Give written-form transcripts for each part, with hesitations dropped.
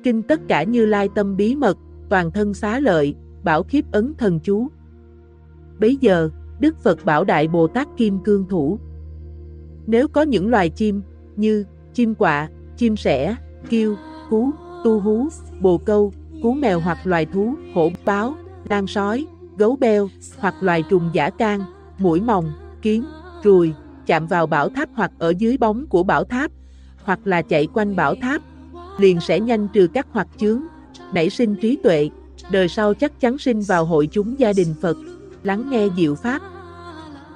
Kinh tất cả Như Lai tâm bí mật, toàn thân xá lợi, bảo khiếp ấn thần chú. Bấy giờ, Đức Phật bảo Đại Bồ Tát Kim Cương Thủ: nếu có những loài chim, như chim quạ, chim sẻ, kiêu, cú, tu hú, bồ câu, cú mèo hoặc loài thú, hổ báo, lang sói, gấu beo, hoặc loài trùng dã can, muỗi mòng, kiến, ruồi, chạm vào bảo tháp hoặc ở dưới bóng của bảo tháp, hoặc là chạy quanh bảo tháp, liền sẽ nhanh trừ các hoặc chướng, nảy sinh trí tuệ, đời sau chắc chắn sinh vào hội chúng gia đình Phật, lắng nghe diệu pháp.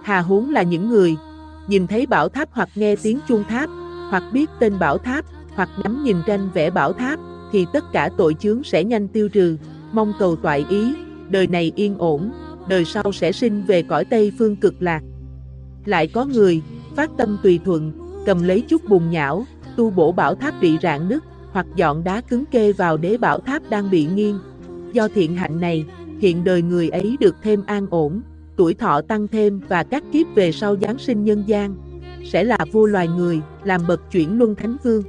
Hà huống là những người nhìn thấy bảo tháp hoặc nghe tiếng chuông tháp, hoặc biết tên bảo tháp, hoặc ngắm nhìn tranh vẽ bảo tháp, thì tất cả tội chướng sẽ nhanh tiêu trừ, mong cầu toại ý, đời này yên ổn, đời sau sẽ sinh về cõi Tây Phương Cực Lạc. Lại có người phát tâm tùy thuận, cầm lấy chút bùn nhão, tu bổ bảo tháp bị rạn nứt, hoặc dọn đá cứng kê vào đế bảo tháp đang bị nghiêng. Do thiện hạnh này, hiện đời người ấy được thêm an ổn, tuổi thọ tăng thêm, và các kiếp về sau giáng sinh nhân gian, sẽ là vua loài người, làm bậc chuyển luân thánh vương.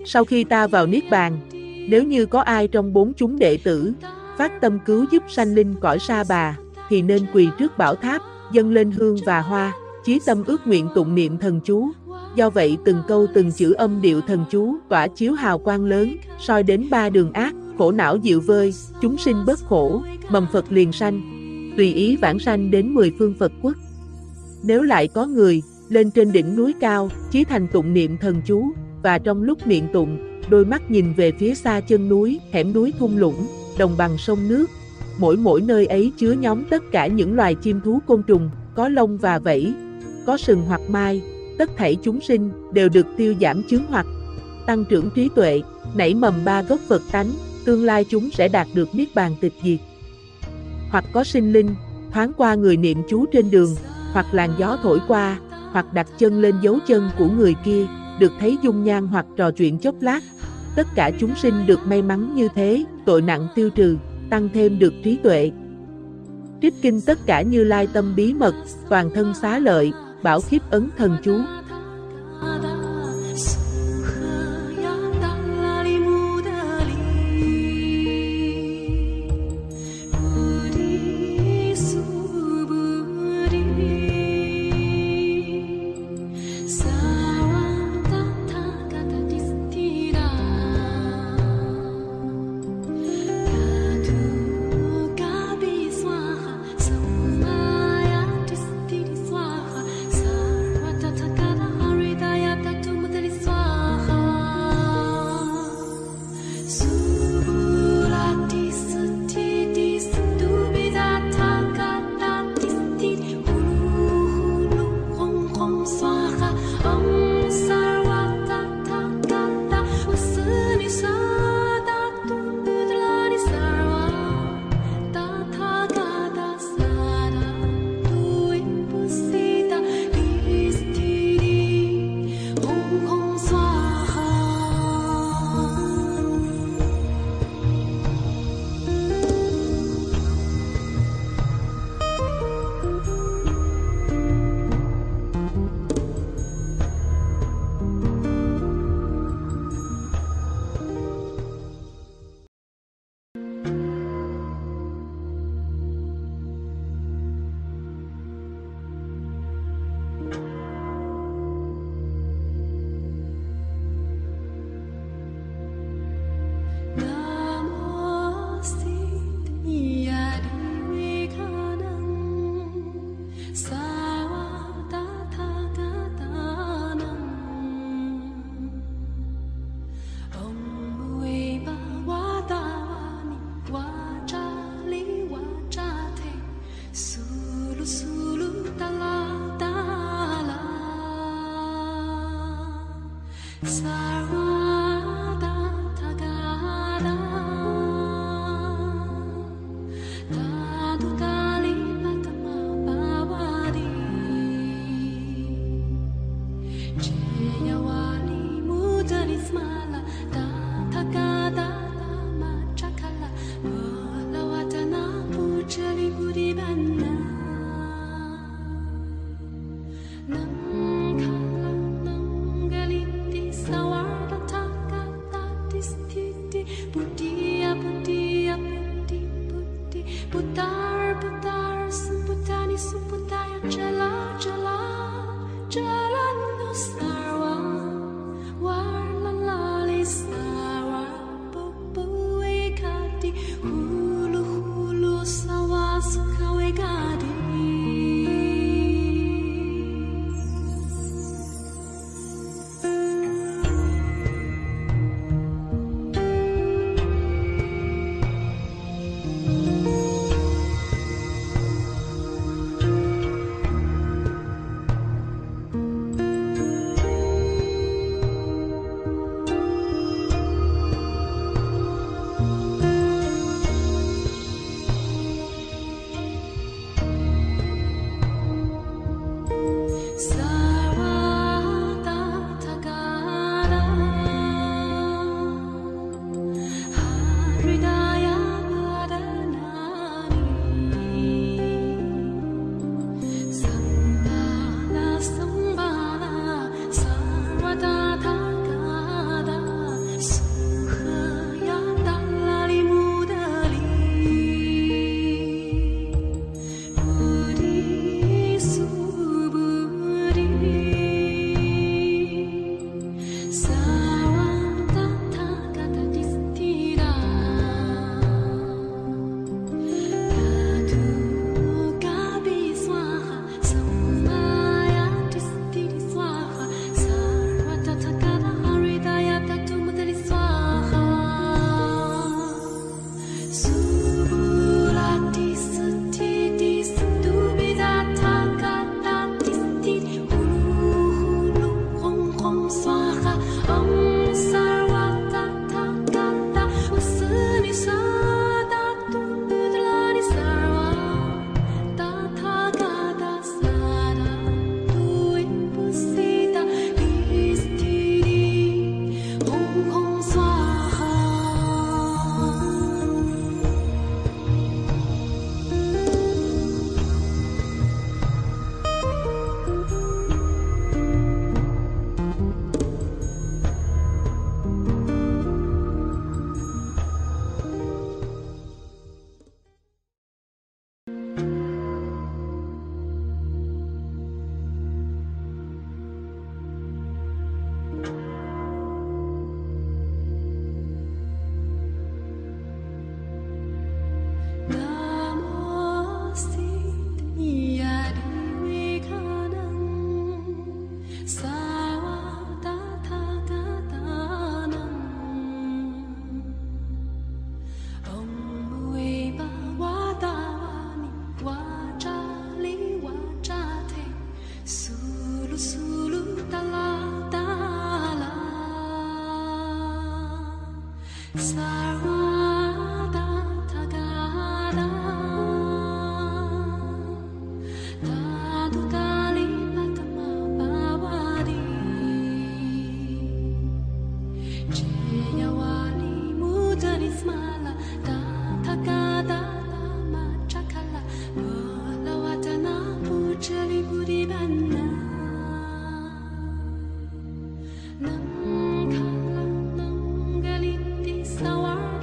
Sau khi ta vào Niết Bàn, nếu như có ai trong bốn chúng đệ tử phát tâm cứu giúp sanh linh cõi Sa Bà, thì nên quỳ trước bảo tháp, dâng lên hương và hoa, chí tâm ước nguyện tụng niệm thần chú. Do vậy từng câu từng chữ âm điệu thần chú tỏa chiếu hào quang lớn, soi đến ba đường ác, khổ não dịu vơi, chúng sinh bớt khổ, mầm Phật liền sanh, tùy ý vãng sanh đến 10 phương Phật quốc. Nếu lại có người lên trên đỉnh núi cao, chí thành tụng niệm thần chú, và trong lúc miệng tụng, đôi mắt nhìn về phía xa chân núi, hẻm núi thung lũng, đồng bằng sông nước, mỗi nơi ấy chứa nhóm tất cả những loài chim thú côn trùng, có lông và vảy, có sừng hoặc mai, tất thảy chúng sinh đều được tiêu giảm chướng hoặc, tăng trưởng trí tuệ, nảy mầm ba gốc Phật tánh, tương lai chúng sẽ đạt được Niết Bàn tịch diệt. Hoặc có sinh linh thoáng qua người niệm chú trên đường, hoặc làn gió thổi qua, hoặc đặt chân lên dấu chân của người kia, được thấy dung nhan hoặc trò chuyện chốc lát. Tất cả chúng sinh được may mắn như thế, tội nặng tiêu trừ, tăng thêm được trí tuệ. Trích kinh tất cả Như Lai tâm bí mật, toàn thân xá lợi, bảo khiếp ấn thần chú. Nang kalang nang galit di sawar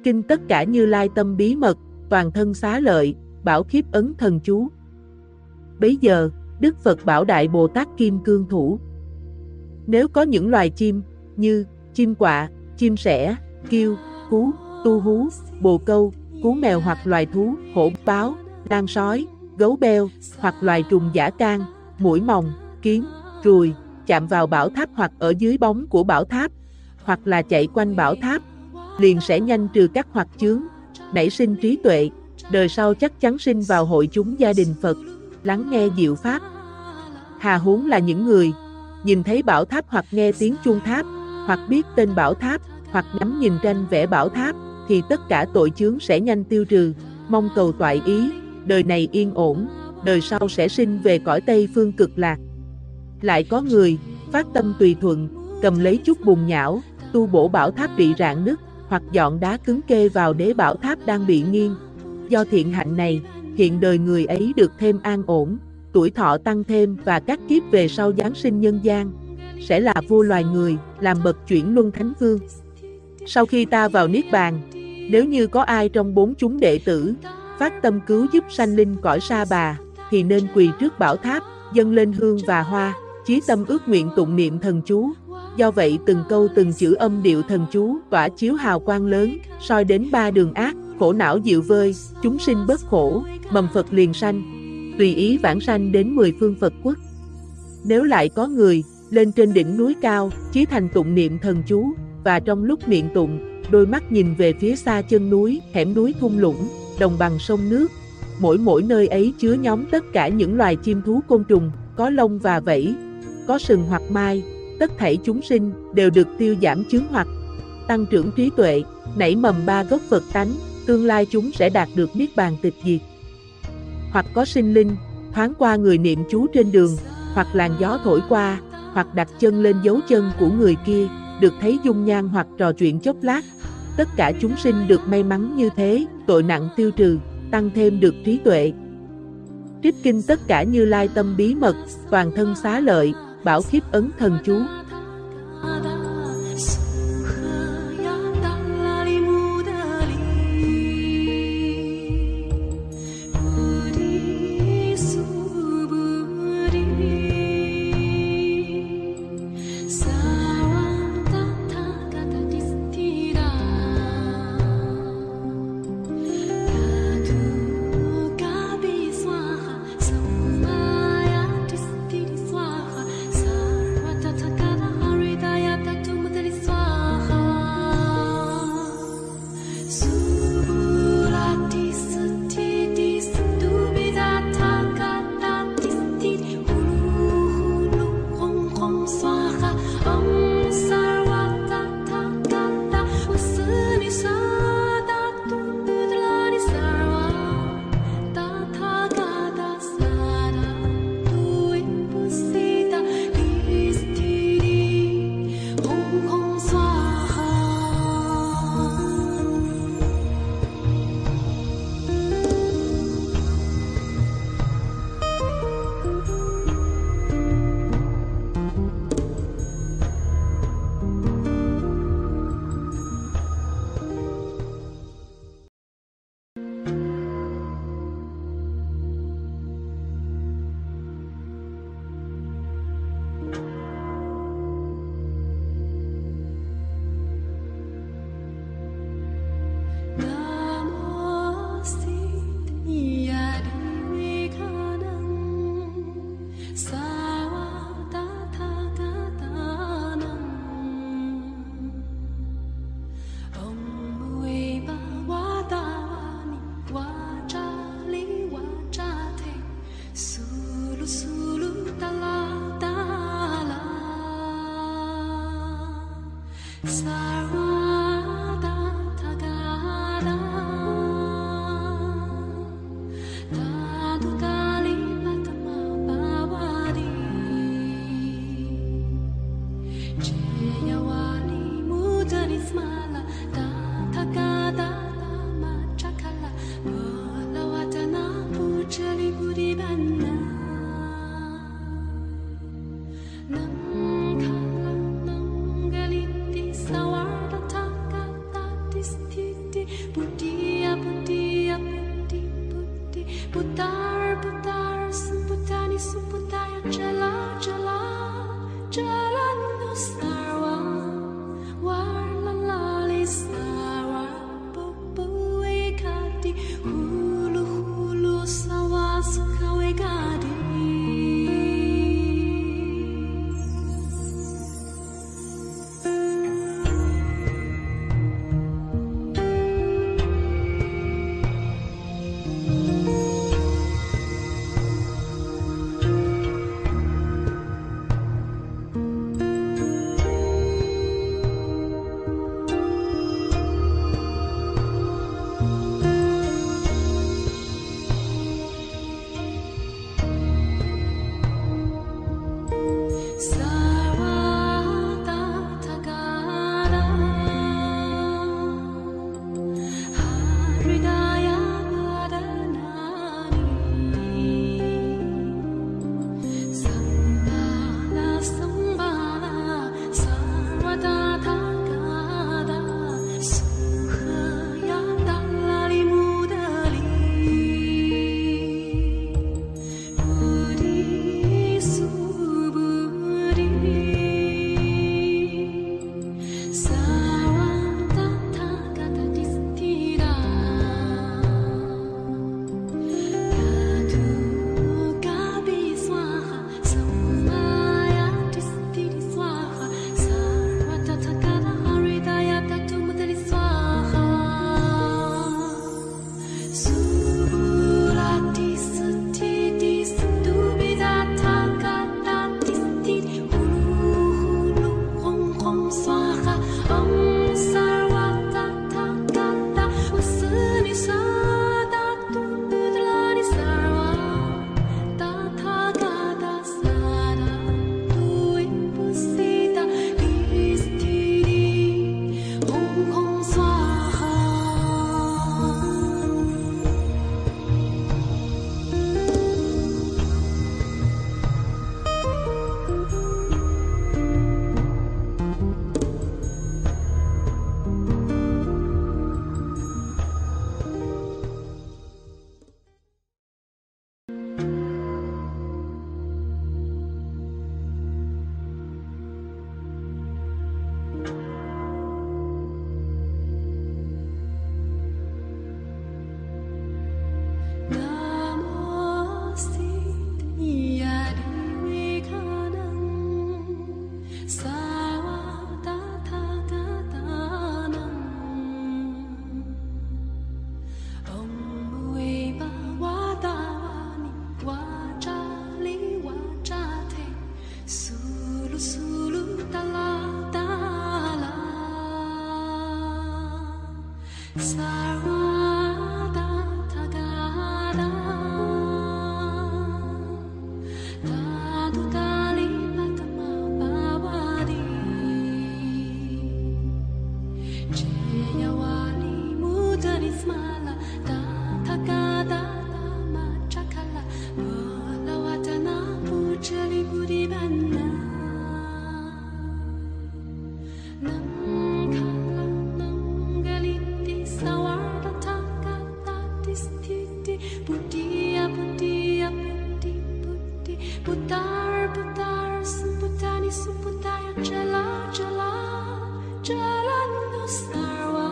kinh tất cả Như Lai tâm bí mật, toàn thân xá lợi, bảo khiếp ấn thần chú. Bấy giờ, Đức Phật bảo Đại Bồ Tát Kim Cương Thủ. Nếu có những loài chim, như chim quạ, chim sẻ, kiêu, cú, tu hú, bồ câu, cú mèo hoặc loài thú, hổ báo, lang sói, gấu beo, hoặc loài trùng dã can, muỗi mòng, kiến, ruồi, chạm vào bảo tháp hoặc ở dưới bóng của bảo tháp, hoặc là chạy quanh bảo tháp, liền sẽ nhanh trừ các hoặc chướng, nảy sinh trí tuệ, đời sau chắc chắn sinh vào hội chúng gia đình Phật, lắng nghe diệu pháp. Hà huống là những người nhìn thấy bảo tháp hoặc nghe tiếng chuông tháp, hoặc biết tên bảo tháp, hoặc ngắm nhìn tranh vẽ bảo tháp, thì tất cả tội chướng sẽ nhanh tiêu trừ, mong cầu toại ý, đời này yên ổn, đời sau sẽ sinh về cõi Tây Phương Cực Lạc. Lại có người phát tâm tùy thuận, cầm lấy chút bùn nhão, tu bổ bảo tháp bị rạn nứt, hoặc dọn đá cứng kê vào đế bảo tháp đang bị nghiêng. Do thiện hạnh này, hiện đời người ấy được thêm an ổn, tuổi thọ tăng thêm và các kiếp về sau giáng sinh nhân gian, sẽ là vua loài người, làm bậc chuyển luân thánh vương. Sau khi ta vào Niết Bàn, nếu như có ai trong bốn chúng đệ tử phát tâm cứu giúp sanh linh cõi Sa Bà, thì nên quỳ trước bảo tháp, dâng lên hương và hoa, chí tâm ước nguyện tụng niệm thần chú. Do vậy từng câu từng chữ âm điệu thần chú tỏa chiếu hào quang lớn, soi đến ba đường ác, khổ não dịu vơi, chúng sinh bớt khổ, mầm Phật liền sanh, tùy ý vãng sanh đến 10 phương Phật quốc. Nếu lại có người lên trên đỉnh núi cao, chí thành tụng niệm thần chú, và trong lúc miệng tụng, đôi mắt nhìn về phía xa chân núi, hẻm núi thung lũng, đồng bằng sông nước, mỗi nơi ấy chứa nhóm tất cả những loài chim thú côn trùng, có lông và vảy, có sừng hoặc mai, tất thảy chúng sinh đều được tiêu giảm chướng hoặc tăng trưởng trí tuệ, nảy mầm ba gốc Phật tánh, tương lai chúng sẽ đạt được Niết Bàn tịch diệt. Hoặc có sinh linh thoáng qua người niệm chú trên đường, hoặc làn gió thổi qua, hoặc đặt chân lên dấu chân của người kia, được thấy dung nhan hoặc trò chuyện chốc lát. Tất cả chúng sinh được may mắn như thế, tội nặng tiêu trừ, tăng thêm được trí tuệ. Trích kinh tất cả Như Lai tâm bí mật, toàn thân xá lợi, bảo khiếp ấn thần chú. Sulu sulu tala tala sarvada tagada tadu tali patama bhavadi jayawali mudari smala tagada lama chakala balawatana pujali budivanna Putar, putar, semputani, semputaya, jala, jala, jalan sarwa,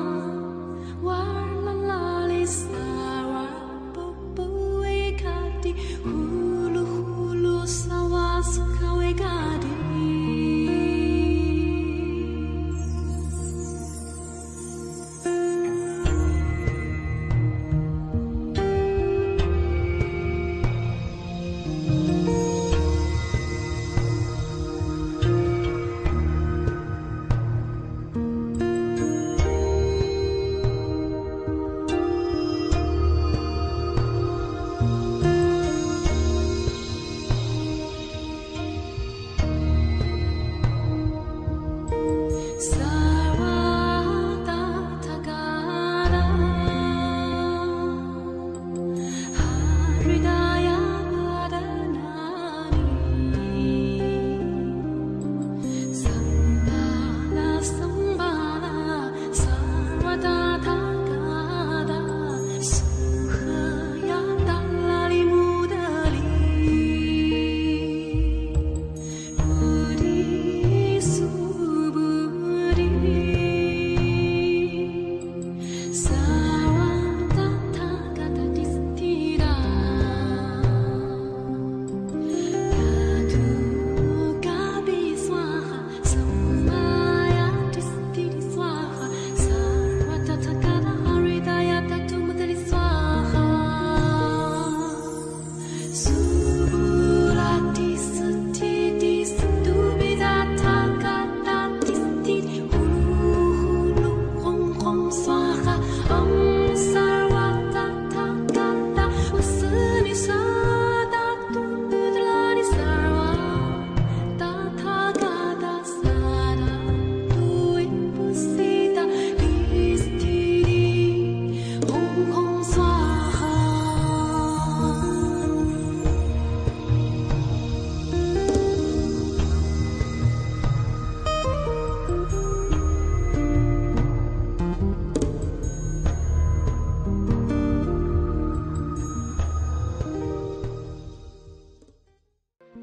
warlalali sarwa, popoe kadi, hulu hulu sawa sukawe kadi.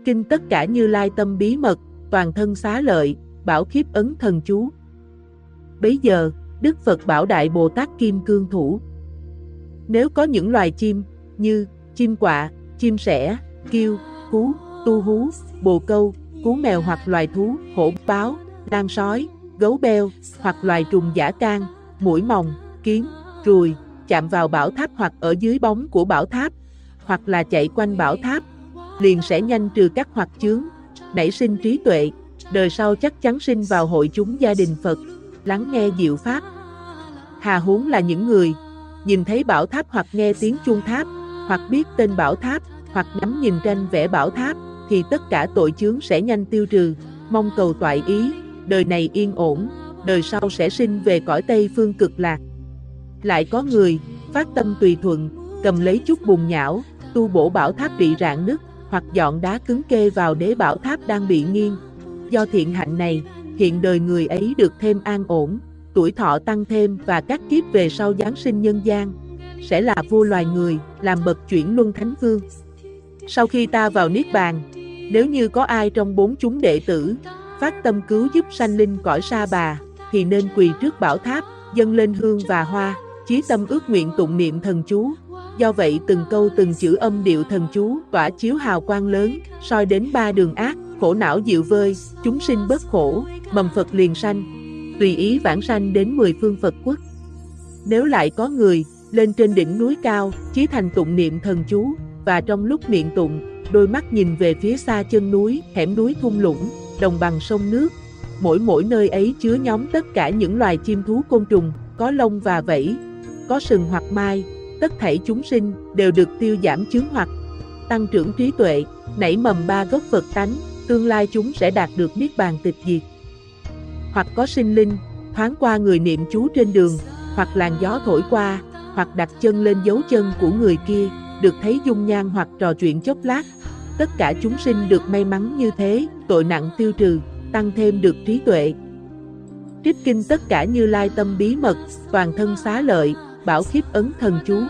Kinh tất cả Như Lai tâm bí mật, toàn thân xá lợi, bảo khiếp ấn thần chú. Bấy giờ, Đức Phật bảo Đại Bồ Tát Kim Cương Thủ. Nếu có những loài chim, như chim quạ, chim sẻ, kiêu, cú, tu hú, bồ câu, cú mèo hoặc loài thú, hổ báo, lang sói, gấu beo, hoặc loài trùng dã can, muỗi mòng, kiến, ruồi, chạm vào bảo tháp hoặc ở dưới bóng của bảo tháp, hoặc là chạy quanh bảo tháp, liền sẽ nhanh trừ các hoặc chướng, nảy sinh trí tuệ, đời sau chắc chắn sinh vào hội chúng gia đình Phật, lắng nghe diệu pháp. Hà huống là những người nhìn thấy bảo tháp hoặc nghe tiếng chuông tháp, hoặc biết tên bảo tháp, hoặc ngắm nhìn tranh vẽ bảo tháp, thì tất cả tội chướng sẽ nhanh tiêu trừ, mong cầu toại ý, đời này yên ổn, đời sau sẽ sinh về cõi Tây Phương Cực Lạc. Lại có người phát tâm tùy thuận, cầm lấy chút bùn nhão, tu bổ bảo tháp bị rạn nứt, hoặc dọn đá cứng kê vào đế bảo tháp đang bị nghiêng. Do thiện hạnh này, hiện đời người ấy được thêm an ổn, tuổi thọ tăng thêm và các kiếp về sau giáng sinh nhân gian, sẽ là vua loài người, làm bậc chuyển luân thánh vương. Sau khi ta vào Niết Bàn, nếu như có ai trong bốn chúng đệ tử phát tâm cứu giúp sanh linh cõi Sa Bà, thì nên quỳ trước bảo tháp, dâng lên hương và hoa, chí tâm ước nguyện tụng niệm thần chú. Do vậy từng câu từng chữ âm điệu thần chú tỏa chiếu hào quang lớn, soi đến ba đường ác, khổ não dịu vơi, chúng sinh bớt khổ, mầm Phật liền sanh, tùy ý vãng sanh đến 10 phương Phật quốc. Nếu lại có người lên trên đỉnh núi cao, chí thành tụng niệm thần chú, và trong lúc niệm tụng, đôi mắt nhìn về phía xa chân núi, hẻm núi thung lũng, đồng bằng sông nước. Mỗi nơi ấy chứa nhóm tất cả những loài chim thú côn trùng, có lông và vảy, có sừng hoặc mai, tất thảy chúng sinh đều được tiêu giảm chướng hoặc tăng trưởng trí tuệ, nảy mầm ba gốc Phật tánh, tương lai chúng sẽ đạt được niết bàn tịch diệt. Hoặc có sinh linh, thoáng qua người niệm chú trên đường, hoặc làn gió thổi qua, hoặc đặt chân lên dấu chân của người kia, được thấy dung nhan hoặc trò chuyện chốc lát. Tất cả chúng sinh được may mắn như thế, tội nặng tiêu trừ, tăng thêm được trí tuệ. Trích kinh tất cả Như Lai tâm bí mật, toàn thân xá lợi, bảo khiếp ấn thần chú.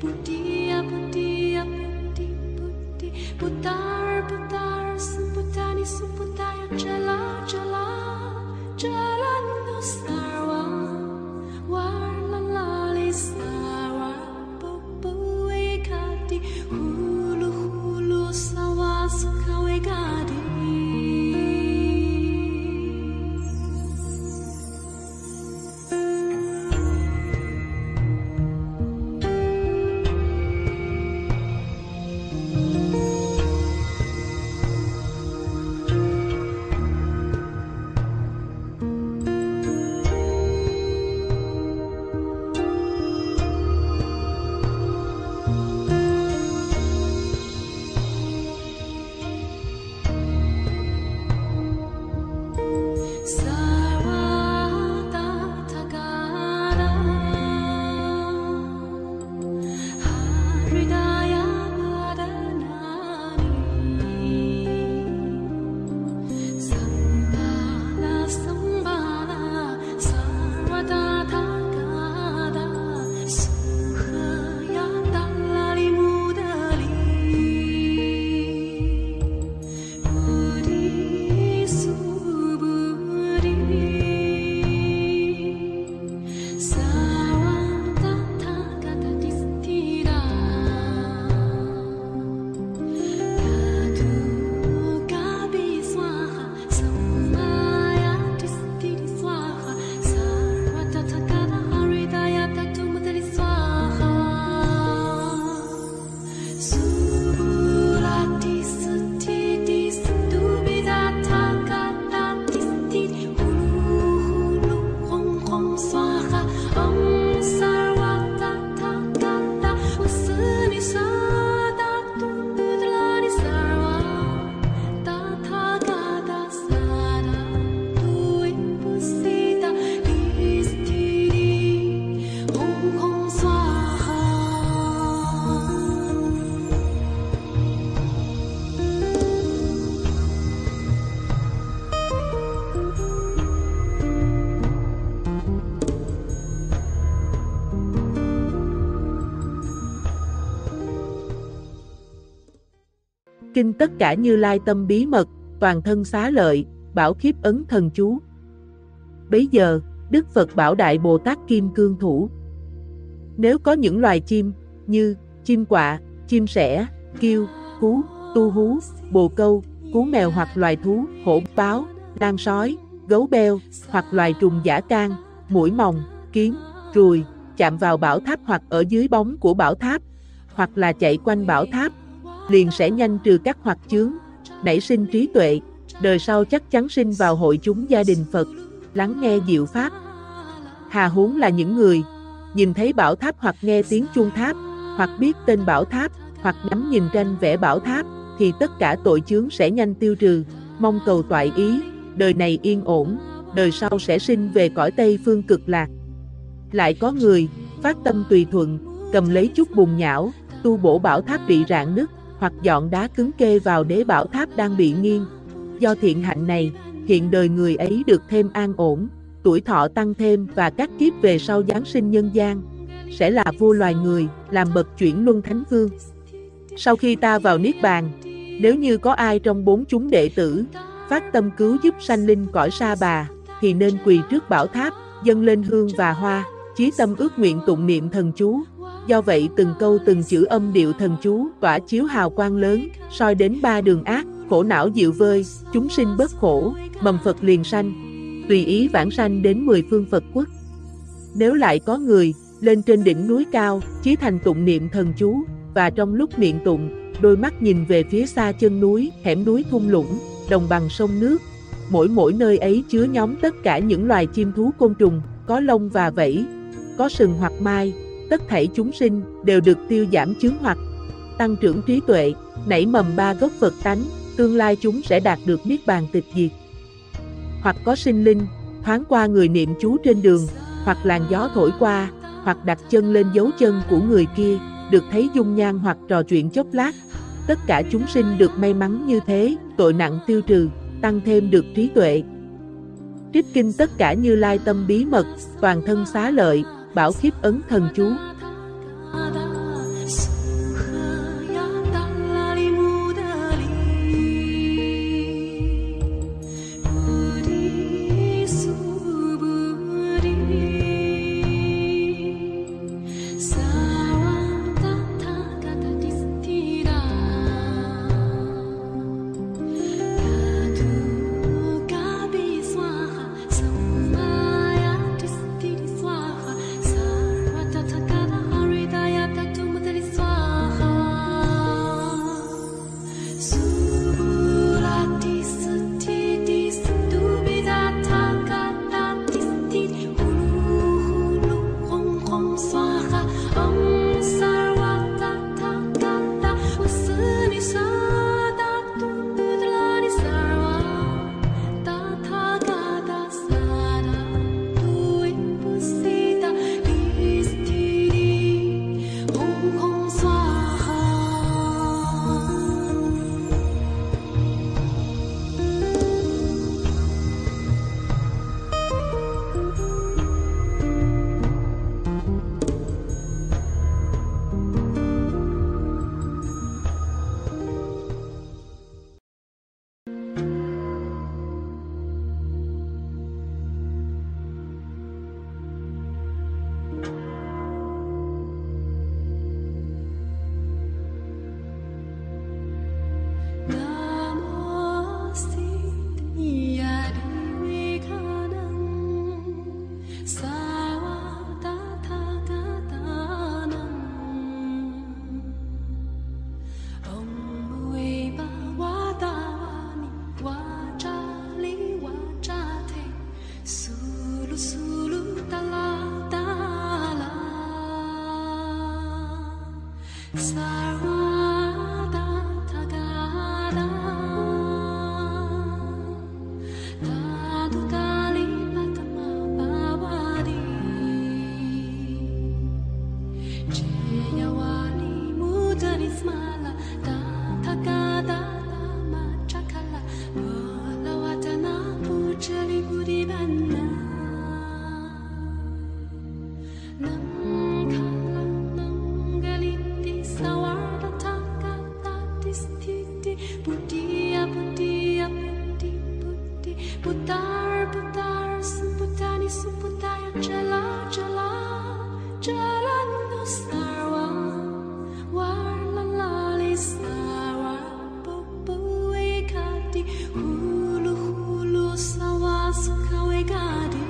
Buddhiya Buddhiya Buddhi Buddhi Buddhar Buddhar Sumputani Sumputaya Jala Jala Jalanu Sarva Warlalali Sarva Popo Ekati Hulu Hulu Sawaska Egadi. Kinh Tất Cả Như Lai Tâm Bí Mật, Toàn Thân Xá Lợi, Bảo Khiếp Ấn Thần Chú. Bấy giờ, Đức Phật bảo Đại Bồ Tát Kim Cương Thủ: nếu có những loài chim, như chim quạ, chim sẻ, kiêu, cú, tu hú, bồ câu, cú mèo hoặc loài thú, hổ báo, lang sói, gấu beo, hoặc loài trùng dã can, muỗi mòng, kiến, ruồi, chạm vào bảo tháp hoặc ở dưới bóng của bảo tháp, hoặc là chạy quanh bảo tháp, liền sẽ nhanh trừ các hoặc chướng, nảy sinh trí tuệ, đời sau chắc chắn sinh vào hội chúng gia đình Phật, lắng nghe diệu pháp. Hà huống là những người nhìn thấy bảo tháp hoặc nghe tiếng chuông tháp, hoặc biết tên bảo tháp, hoặc ngắm nhìn tranh vẽ bảo tháp, thì tất cả tội chướng sẽ nhanh tiêu trừ, mong cầu toại ý, đời này yên ổn, đời sau sẽ sinh về cõi Tây Phương Cực Lạc. Lại có người phát tâm tùy thuận, cầm lấy chút bùn nhão, tu bổ bảo tháp bị rạn nứt, hoặc dọn đá cứng kê vào đế bảo tháp đang bị nghiêng. Do thiện hạnh này, hiện đời người ấy được thêm an ổn, tuổi thọ tăng thêm và các kiếp về sau giáng sinh nhân gian, sẽ là vua loài người, làm bậc chuyển luân thánh vương. Sau khi ta vào Niết Bàn, nếu như có ai trong bốn chúng đệ tử phát tâm cứu giúp sanh linh cõi Sa Bà, thì nên quỳ trước bảo tháp, dâng lên hương và hoa, chí tâm ước nguyện tụng niệm thần chú. Do vậy từng câu từng chữ âm điệu thần chú tỏa chiếu hào quang lớn, soi đến ba đường ác, khổ não dịu vơi, chúng sinh bớt khổ, mầm Phật liền sanh, tùy ý vãng sanh đến 10 phương Phật quốc. Nếu lại có người lên trên đỉnh núi cao, chí thành tụng niệm thần chú, và trong lúc miệng tụng, đôi mắt nhìn về phía xa chân núi, hẻm núi thung lũng, đồng bằng sông nước, mỗi nơi ấy chứa nhóm tất cả những loài chim thú côn trùng, có lông và vảy, có sừng hoặc mai, tất thảy chúng sinh đều được tiêu giảm chướng hoặc tăng trưởng trí tuệ, nảy mầm ba gốc Phật tánh, tương lai chúng sẽ đạt được Niết Bàn tịch diệt. Hoặc có sinh linh thoáng qua người niệm chú trên đường, hoặc làn gió thổi qua, hoặc đặt chân lên dấu chân của người kia, được thấy dung nhan hoặc trò chuyện chốc lát. Tất cả chúng sinh được may mắn như thế, tội nặng tiêu trừ, tăng thêm được trí tuệ. Trích kinh Tất Cả Như Lai Tâm Bí Mật, Toàn Thân Xá Lợi, Bảo Khiếp Ấn Thần Chú. Sarvada Tagada Tadu Dali Patama Bhavadi Jayawali Mudari Smala Tagada Lama Chakala Balawatana Pujali Buddhivana Buddhiya, Buddhiya, Buddhi, Buddhi, Buddhar, Buddhar, Samputani, Samputaya, Jala, Jala, Jala, no Sarva, Warlalali, Sarva, Popo, Ekati, Hulu, Hulu, Sawasuka, Egadi.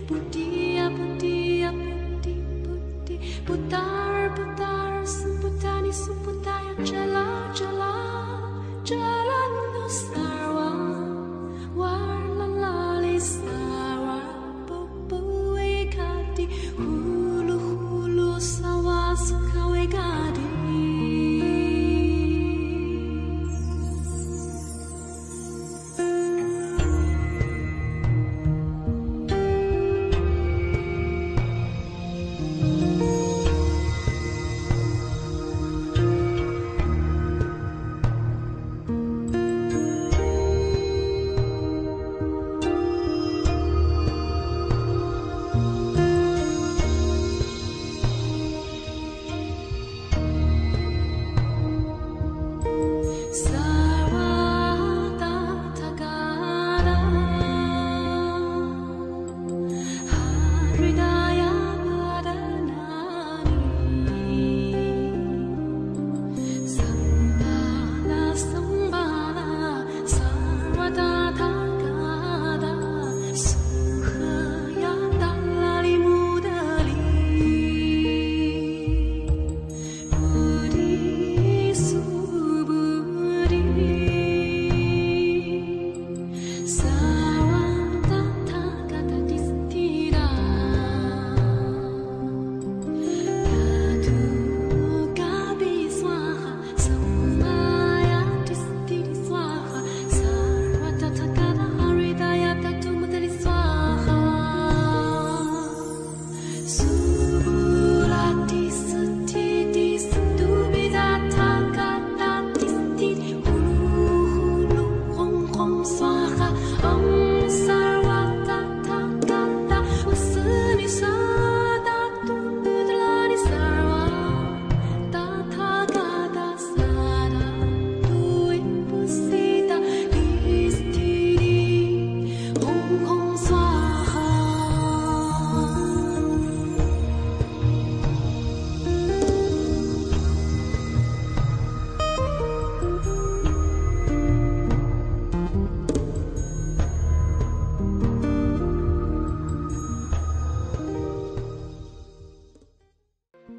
Buddhiya, Buddhiya, Buddhi, Buddhi, Buddhar, Buddhar, Samputani, Samputaya, Jala, Jala, Jala, no Sarva, Warlalali, Sarva, Popo, Ekati, Hulu, Hulu, Sawasuka, Egadi.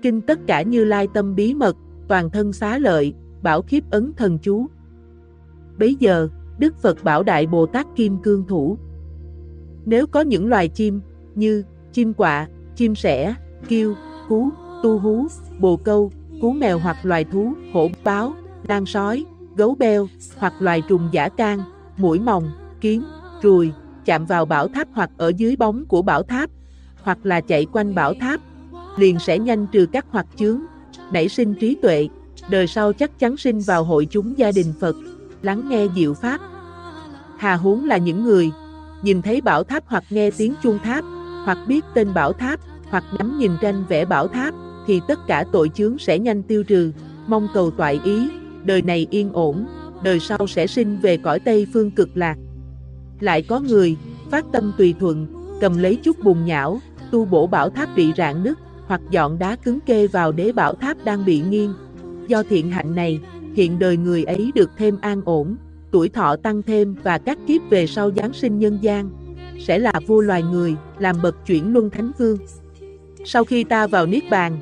Kinh Tất Cả Như Lai Tâm Bí Mật, Toàn Thân Xá Lợi, Bảo Khiếp Ấn Thần Chú. Bấy giờ, Đức Phật bảo Đại Bồ Tát Kim Cương Thủ: nếu có những loài chim như chim quạ, chim sẻ, kiêu, cú, tu hú, bồ câu, cú mèo hoặc loài thú, hổ báo, lang sói, gấu beo, hoặc loài trùng dã can, muỗi mòng, kiến, ruồi, chạm vào bảo tháp hoặc ở dưới bóng của bảo tháp, hoặc là chạy quanh bảo tháp, liền sẽ nhanh trừ các hoặc chướng, nảy sinh trí tuệ, đời sau chắc chắn sinh vào hội chúng gia đình Phật, lắng nghe diệu pháp. Hà huống là những người nhìn thấy bảo tháp hoặc nghe tiếng chuông tháp, hoặc biết tên bảo tháp, hoặc ngắm nhìn tranh vẽ bảo tháp, thì tất cả tội chướng sẽ nhanh tiêu trừ, mong cầu toại ý, đời này yên ổn, đời sau sẽ sinh về cõi Tây Phương Cực Lạc. Lại có người phát tâm tùy thuận, cầm lấy chút bùn nhão, tu bổ bảo tháp bị rạn nứt, hoặc dọn đá cứng kê vào đế bảo tháp đang bị nghiêng. Do thiện hạnh này, hiện đời người ấy được thêm an ổn, tuổi thọ tăng thêm, và các kiếp về sau giáng sinh nhân gian, sẽ là vua loài người, làm bậc chuyển luân thánh vương. Sau khi ta vào Niết Bàn,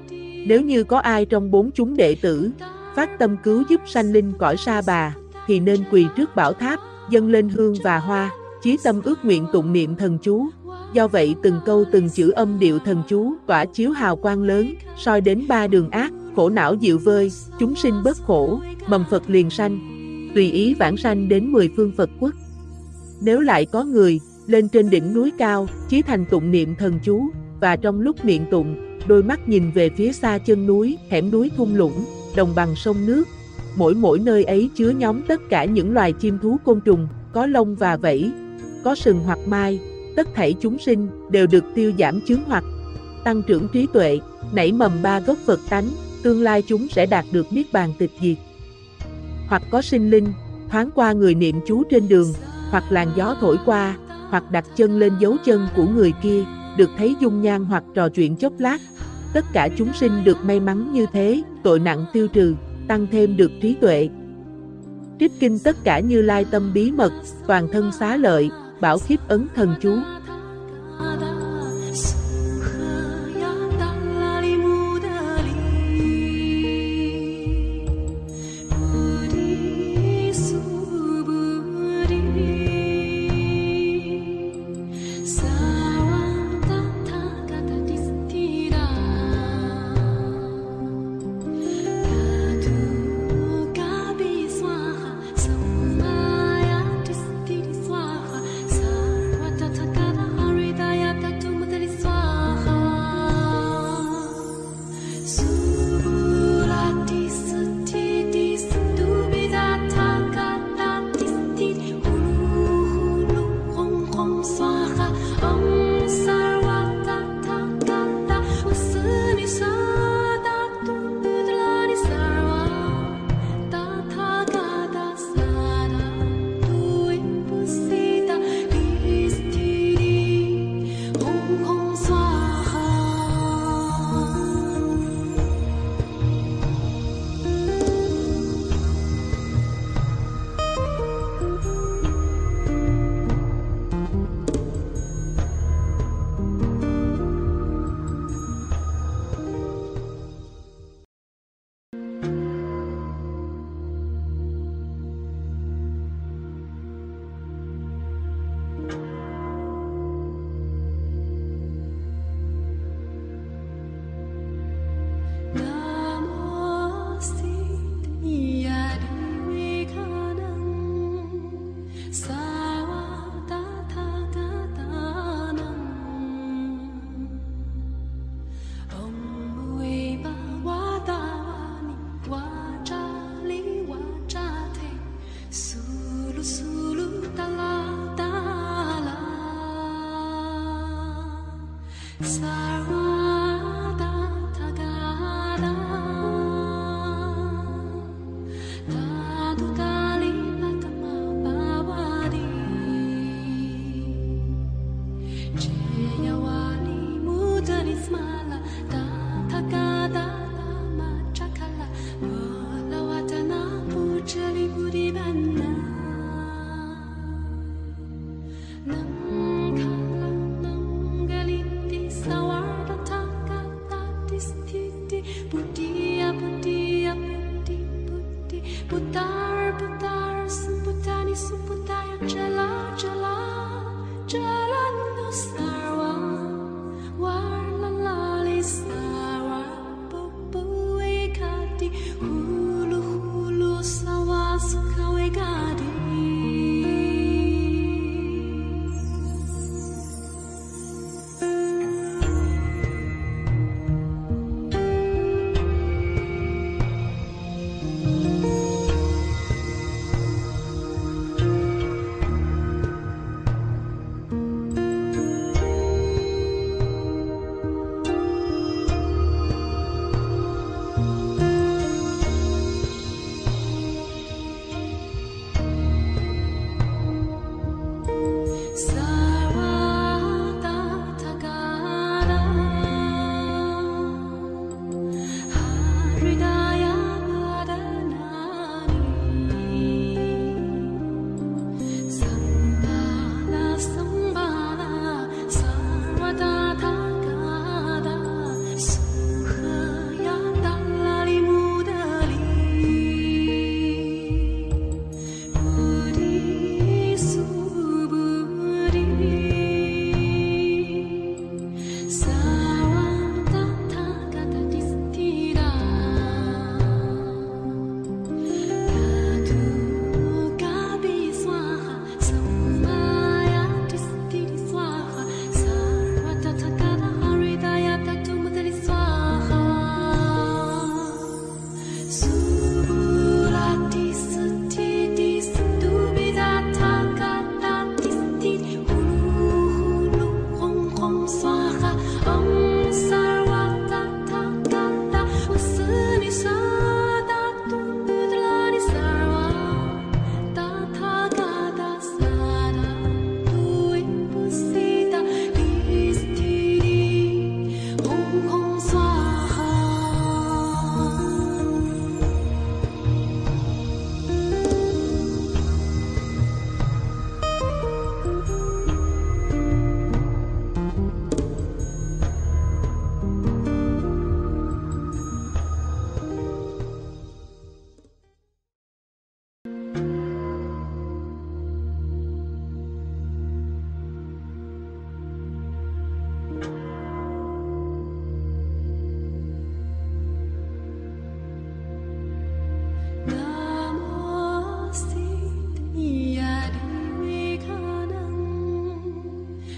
nếu như có ai trong bốn chúng đệ tử phát tâm cứu giúp sanh linh cõi Sa Bà, thì nên quỳ trước bảo tháp, dâng lên hương và hoa, chí tâm ước nguyện tụng niệm thần chú. Do vậy từng câu từng chữ âm điệu thần chú tỏa chiếu hào quang lớn, soi đến ba đường ác, khổ não dịu vơi, chúng sinh bớt khổ, mầm Phật liền sanh, tùy ý vãng sanh đến 10 phương Phật quốc. Nếu lại có người lên trên đỉnh núi cao, chí thành tụng niệm thần chú, và trong lúc miệng tụng, đôi mắt nhìn về phía xa chân núi, hẻm núi thung lũng, đồng bằng sông nước, mỗi nơi ấy chứa nhóm tất cả những loài chim thú côn trùng, có lông và vảy, có sừng hoặc mai, tất thảy chúng sinh đều được tiêu giảm chướng hoặc tăng trưởng trí tuệ, nảy mầm ba gốc Phật tánh, tương lai chúng sẽ đạt được Niết Bàn tịch diệt. Hoặc có sinh linh thoáng qua người niệm chú trên đường, hoặc làn gió thổi qua, hoặc đặt chân lên dấu chân của người kia, được thấy dung nhan hoặc trò chuyện chốc lát. Tất cả chúng sinh được may mắn như thế, tội nặng tiêu trừ, tăng thêm được trí tuệ. Trích kinh Tất Cả Như Lai Tâm Bí Mật, Toàn Thân Xá Lợi, Bảo Khiếp Ấn Thần Chú. Sarvada Tagada Tadu Dali Patama Bhavadi Jayawali Mudani Smala Tatagada Lama Chakala Balawatana Pujali Budibana Namkala Nangaliti Sawarda Takata Distiti Buddhiya Buddhiya Buddhi Buddhi Buddhar Buddhar Sumputani Sumputaya Jala Jala Jala no Sarva Warlalali Sarva Popo Ekati Hulu Hulu Sawa Sukha Egadi Sarvada Tagada Hridaya Vadanani Sambhala Sambhala Sarvada Tagada Sukhaya Dalali Mudali Buddhi Subudhi Sarvada Tagada Distira Yadu Gabi Swaha Samaya Distiri Swaha Sarvada Tagada Hridaya Tatu Mudali Swaha Subulati Sutiti Sudubida Tagada Distiri Hulu Hulu Hong Hong Swaha Om Sarvada Tagada Vasuni Sadatu Budlani Sarva Tathagata Sada Tui Pusita Distiri Hong Hong Swaha Namaste Yadi Vikanam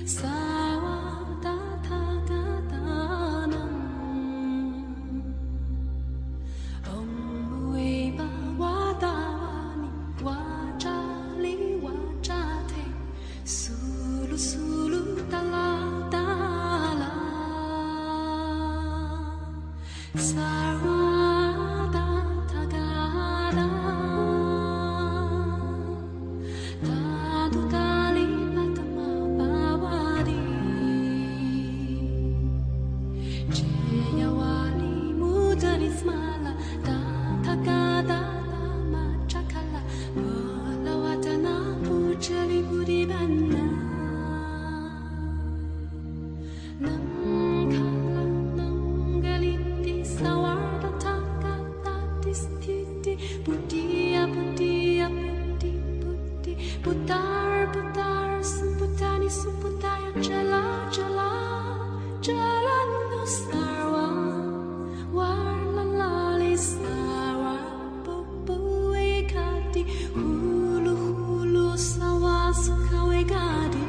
Sarvada Tagadanam Om Ueva Wadavani Wajali Wajate Sulu Sulu Dala Dala Sarvada Tagada Tadu Dali Patama Bhavadi Jayawali Mudani Smala Tatagada Lama Chakala Balawatana Pujali Budibana Namkala Nangaliti Sawarda Takata Distiti Buddhiya Buddhiya Buddhi Buddhi Buddhar Buddhar Sumputani Sumputaya Jala Jala Jala no Sarva Warlalali Sarva Popo Ekati Hulu Hulu Sawa Sukha Egadi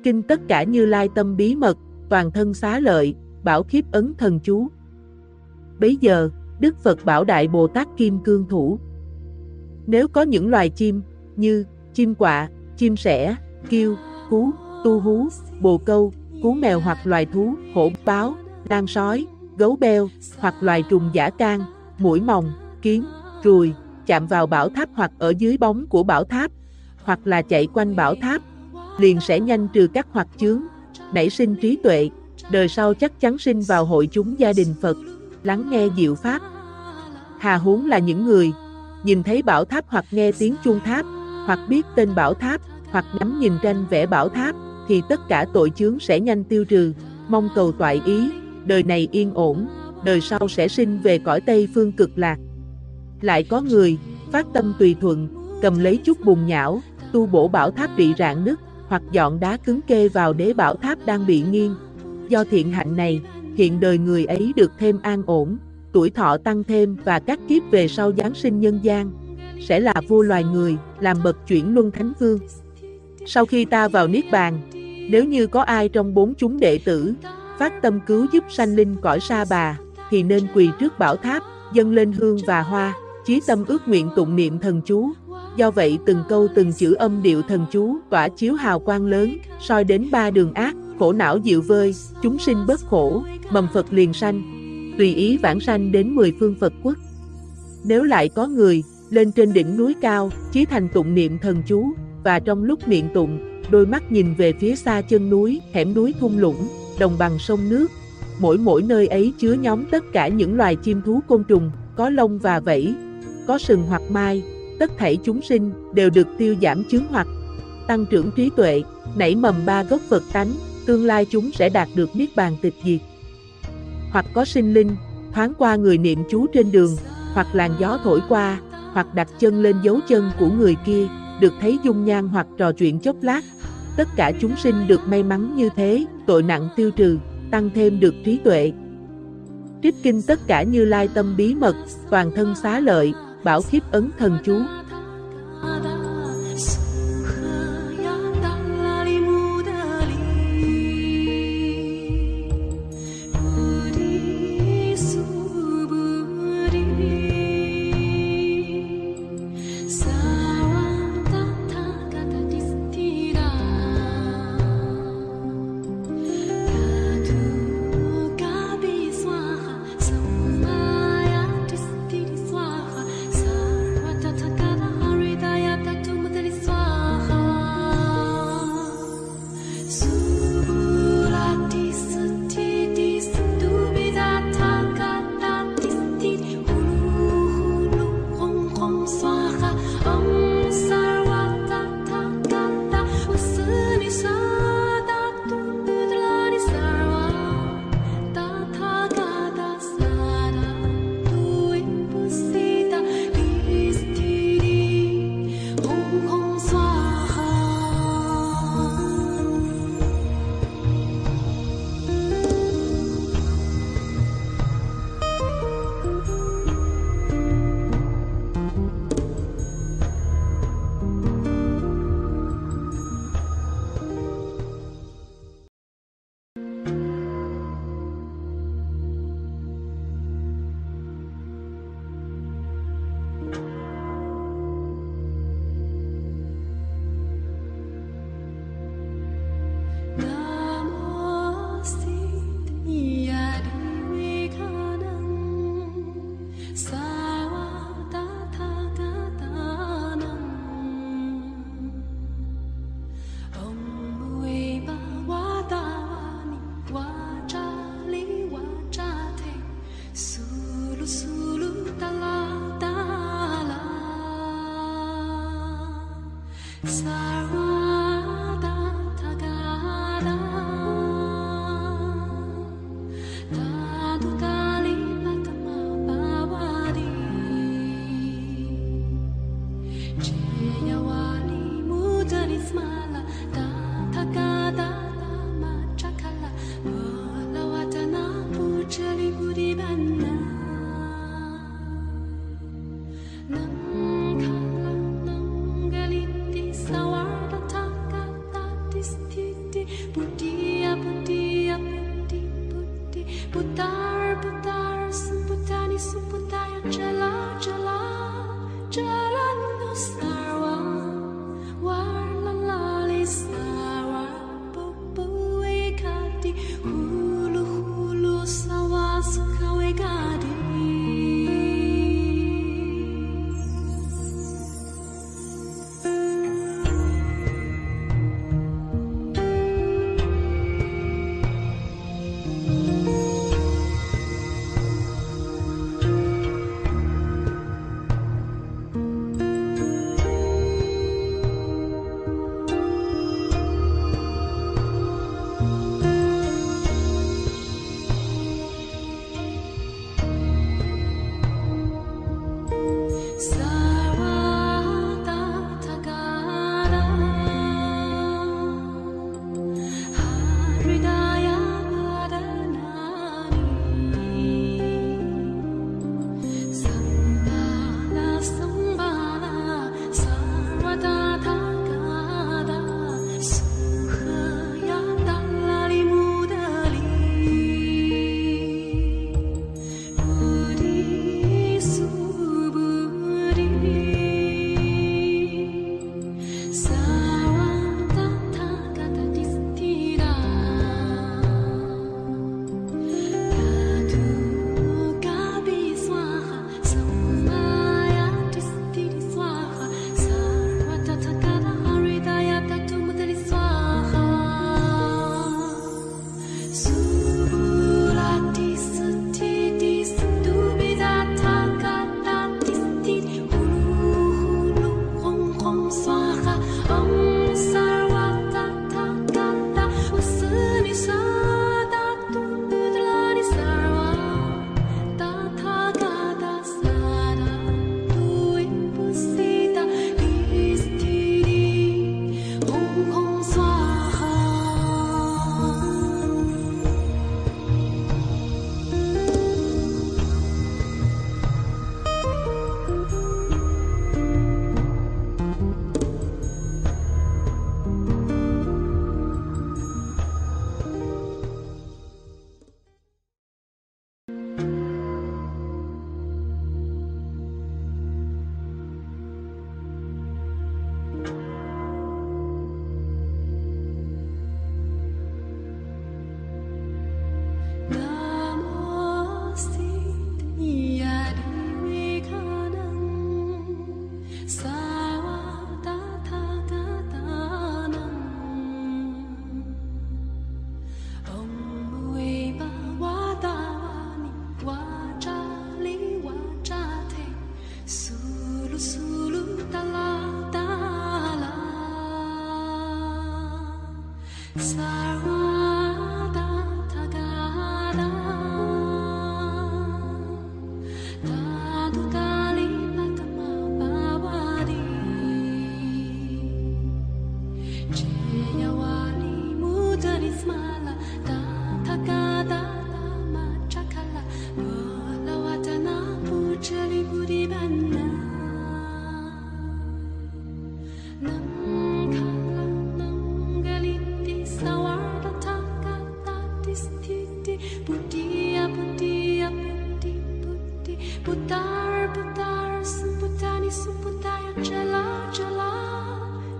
Kinh Tất Cả Như Lai Tâm Bí Mật, Toàn Thân Xá Lợi, Bảo Khiếp Ấn Thần Chú. Bấy giờ, Đức Phật bảo Đại Bồ Tát Kim Cương Thủ: nếu có những loài chim, như chim quạ, chim sẻ, kiêu, cú, tu hú, bồ câu, cú mèo hoặc loài thú, hổ báo, lang sói, gấu beo, hoặc loài trùng dã can, muỗi mòng, kiến, ruồi, chạm vào bảo tháp hoặc ở dưới bóng của bảo tháp, hoặc là chạy quanh bảo tháp, liền sẽ nhanh trừ các hoặc chướng, nảy sinh trí tuệ, đời sau chắc chắn sinh vào hội chúng gia đình Phật, lắng nghe diệu pháp. Hà huống là những người nhìn thấy bảo tháp hoặc nghe tiếng chuông tháp, hoặc biết tên bảo tháp, hoặc ngắm nhìn tranh vẽ bảo tháp, thì tất cả tội chướng sẽ nhanh tiêu trừ, mong cầu toại ý, đời này yên ổn, đời sau sẽ sinh về cõi Tây Phương Cực Lạc. Lại có người phát tâm tùy thuận, cầm lấy chút bùn nhão, tu bổ bảo tháp bị rạn nứt, hoặc dọn đá cứng kê vào đế bảo tháp đang bị nghiêng. Do thiện hạnh này, hiện đời người ấy được thêm an ổn, tuổi thọ tăng thêm, và các kiếp về sau giáng sinh nhân gian, sẽ là vua loài người, làm bậc chuyển luân thánh vương. Sau khi ta vào Niết Bàn, nếu như có ai trong bốn chúng đệ tử phát tâm cứu giúp sanh linh cõi Sa Bà, thì nên quỳ trước bảo tháp, dâng lên hương và hoa, chí tâm ước nguyện tụng niệm thần chú. Do vậy từng câu từng chữ âm điệu thần chú tỏa chiếu hào quang lớn, soi đến ba đường ác, khổ não dịu vơi, chúng sinh bớt khổ, mầm Phật liền sanh, tùy ý vãng sanh đến 10 phương Phật quốc. Nếu lại có người lên trên đỉnh núi cao, chí thành tụng niệm thần chú, và trong lúc miệng tụng, đôi mắt nhìn về phía xa chân núi, hẻm núi thung lũng, đồng bằng sông nước, mỗi nơi ấy chứa nhóm tất cả những loài chim thú côn trùng, có lông và vảy, có sừng hoặc mai, tất thảy chúng sinh đều được tiêu giảm chướng hoặc, tăng trưởng trí tuệ, nảy mầm ba gốc Phật tánh, tương lai chúng sẽ đạt được Niết Bàn tịch diệt. Hoặc có sinh linh thoáng qua người niệm chú trên đường, hoặc làn gió thổi qua, hoặc đặt chân lên dấu chân của người kia, được thấy dung nhan hoặc trò chuyện chốc lát. Tất cả chúng sinh được may mắn như thế, tội nặng tiêu trừ, tăng thêm được trí tuệ. Trích Kinh Tất Cả Như Lai Tâm Bí Mật, Toàn Thân Xá Lợi, Bảo Khiếp Ấn Thần Chú. Sarva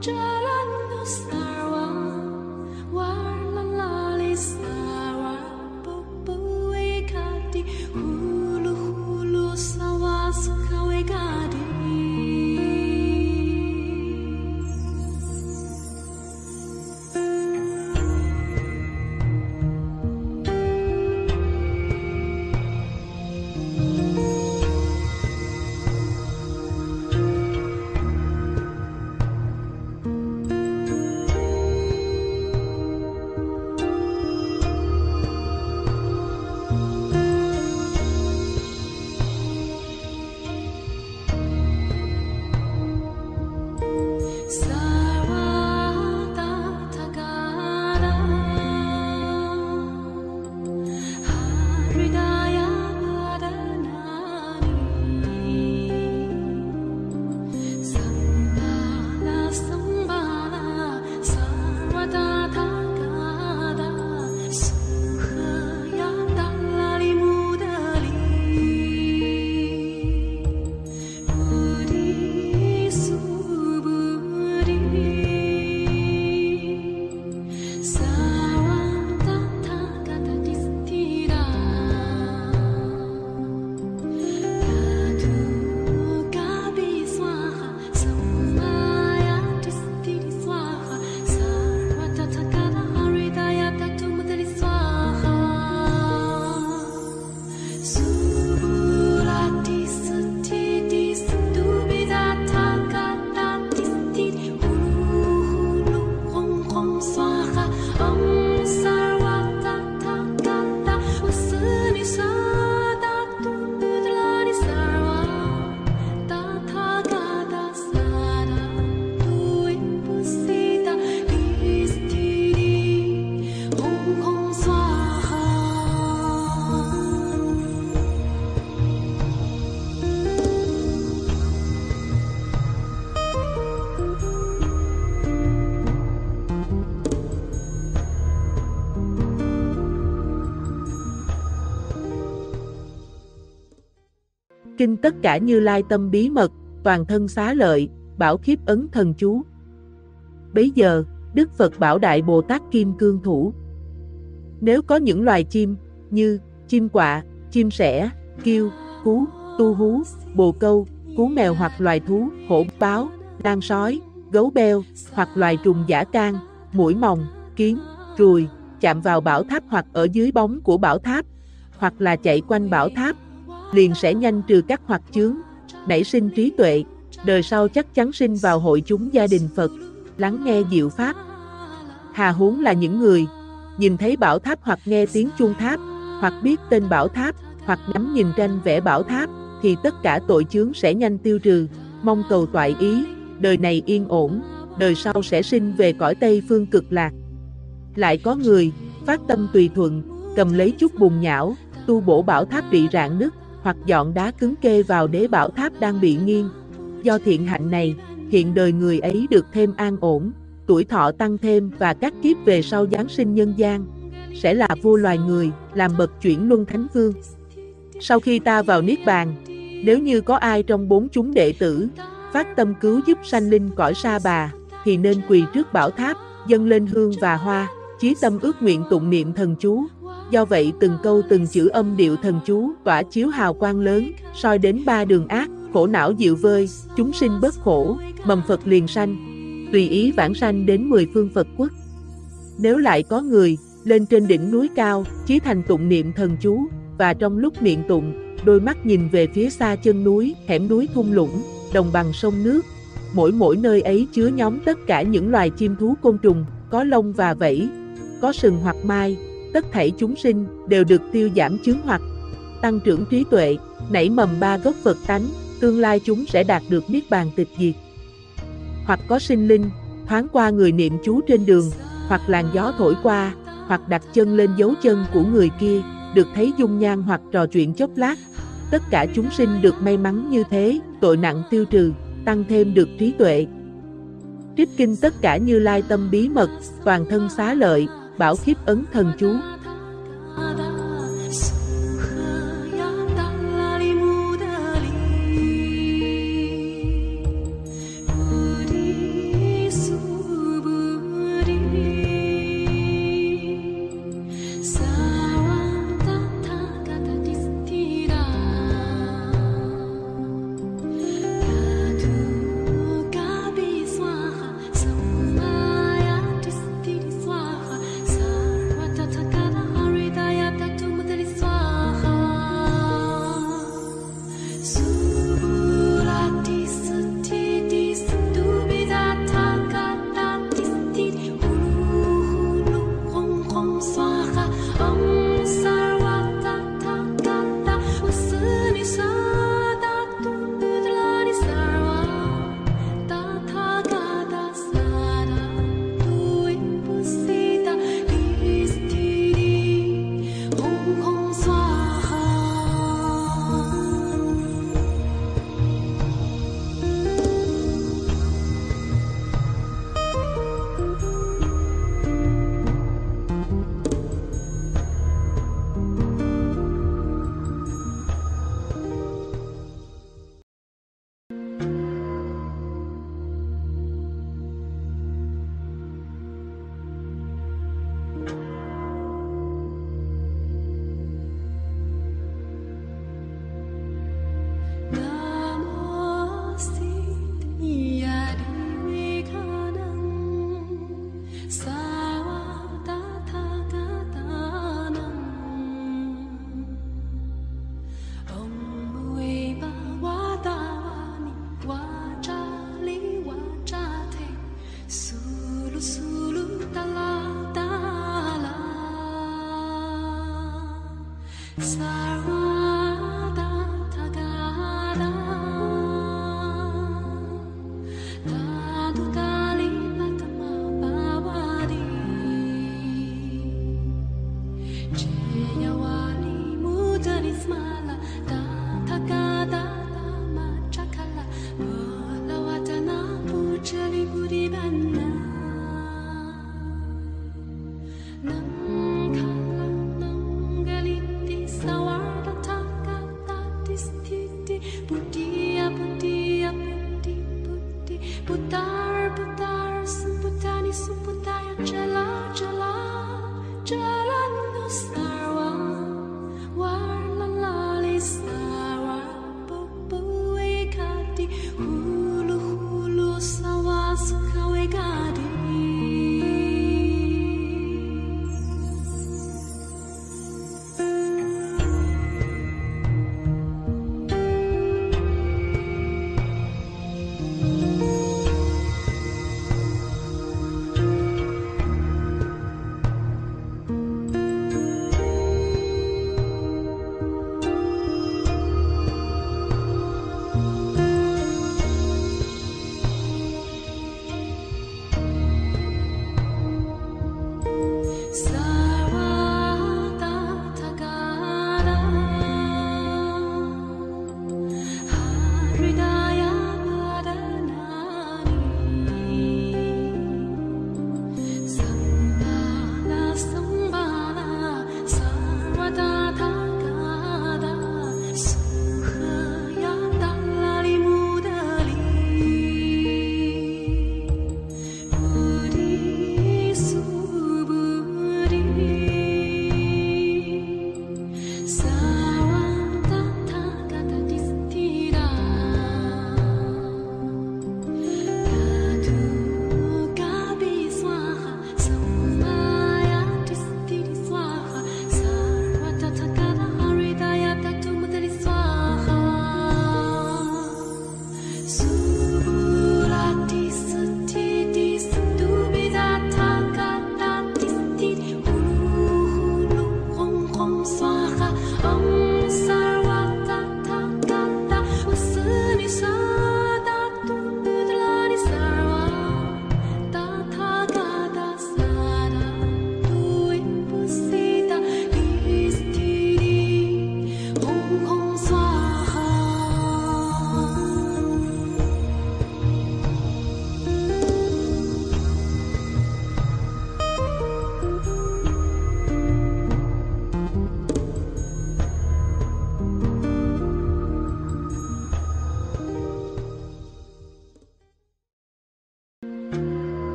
Jalan no star kinh tất cả Như Lai tâm bí mật, toàn thân xá lợi, bảo khiếp ấn thần chú. Bấy giờ, Đức Phật bảo Đại Bồ Tát Kim Cương Thủ. Nếu có những loài chim, như chim quạ, chim sẻ, kiêu, cú, tu hú, bồ câu, cú mèo hoặc loài thú, hổ báo, lang sói, gấu beo, hoặc loài trùng dã can, muỗi mòng, kiến, ruồi, chạm vào bảo tháp hoặc ở dưới bóng của bảo tháp, hoặc là chạy quanh bảo tháp, liền sẽ nhanh trừ các hoặc chướng, nảy sinh trí tuệ, đời sau chắc chắn sinh vào hội chúng gia đình Phật, lắng nghe diệu pháp. Hà huống là những người nhìn thấy bảo tháp hoặc nghe tiếng chuông tháp, hoặc biết tên bảo tháp, hoặc ngắm nhìn tranh vẽ bảo tháp, thì tất cả tội chướng sẽ nhanh tiêu trừ, mong cầu toại ý, đời này yên ổn, đời sau sẽ sinh về cõi Tây Phương Cực Lạc. Lại có người phát tâm tùy thuận, cầm lấy chút bùn nhão, tu bổ bảo tháp bị rạn nứt, hoặc dọn đá cứng kê vào đế bảo tháp đang bị nghiêng. Do thiện hạnh này, hiện đời người ấy được thêm an ổn, tuổi thọ tăng thêm và các kiếp về sau giáng sinh nhân gian, sẽ là vua loài người, làm bậc chuyển luân thánh vương. Sau khi ta vào Niết Bàn, nếu như có ai trong bốn chúng đệ tử phát tâm cứu giúp sanh linh cõi Sa Bà, thì nên quỳ trước bảo tháp, dâng lên hương và hoa, chí tâm ước nguyện tụng niệm thần chú. Do vậy từng câu từng chữ âm điệu thần chú tỏa chiếu hào quang lớn, soi đến ba đường ác, khổ não dịu vơi, chúng sinh bớt khổ, mầm Phật liền sanh, tùy ý vãng sanh đến 10 phương Phật quốc. Nếu lại có người lên trên đỉnh núi cao, chí thành tụng niệm thần chú, và trong lúc miệng tụng, đôi mắt nhìn về phía xa chân núi, hẻm núi thung lũng, đồng bằng sông nước, mỗi nơi ấy chứa nhóm tất cả những loài chim thú côn trùng, có lông và vảy, có sừng hoặc mai, tất thảy chúng sinh đều được tiêu giảm chướng hoặc tăng trưởng trí tuệ, nảy mầm ba gốc Phật tánh, tương lai chúng sẽ đạt được Niết Bàn tịch diệt. Hoặc có sinh linh thoáng qua người niệm chú trên đường, hoặc làn gió thổi qua, hoặc đặt chân lên dấu chân của người kia, được thấy dung nhan hoặc trò chuyện chốc lát. Tất cả chúng sinh được may mắn như thế, tội nặng tiêu trừ, tăng thêm được trí tuệ. Trích kinh tất cả Như Lai tâm bí mật, toàn thân xá lợi, bảo khiếp ấn thần chú.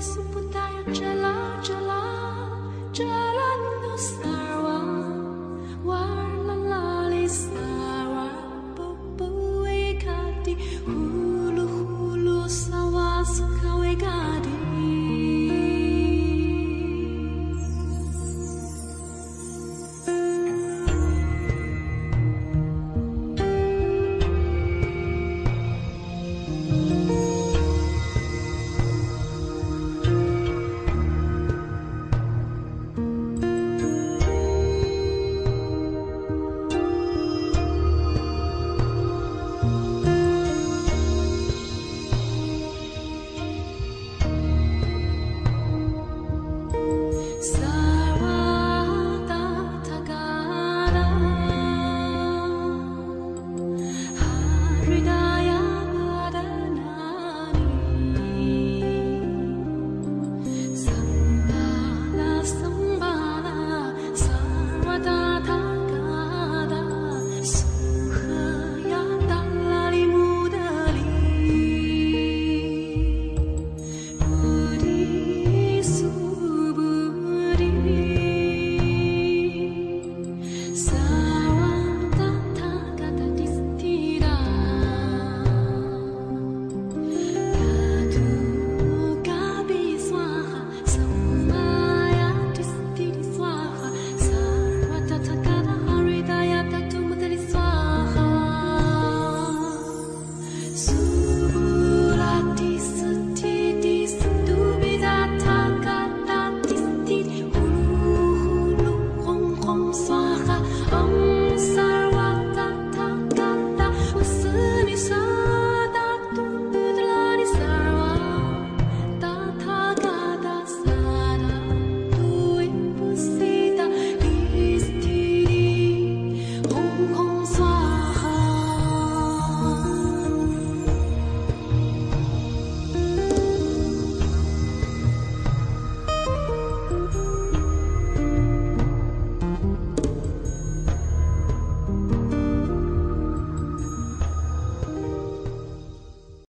suputaya jala jala jala no sa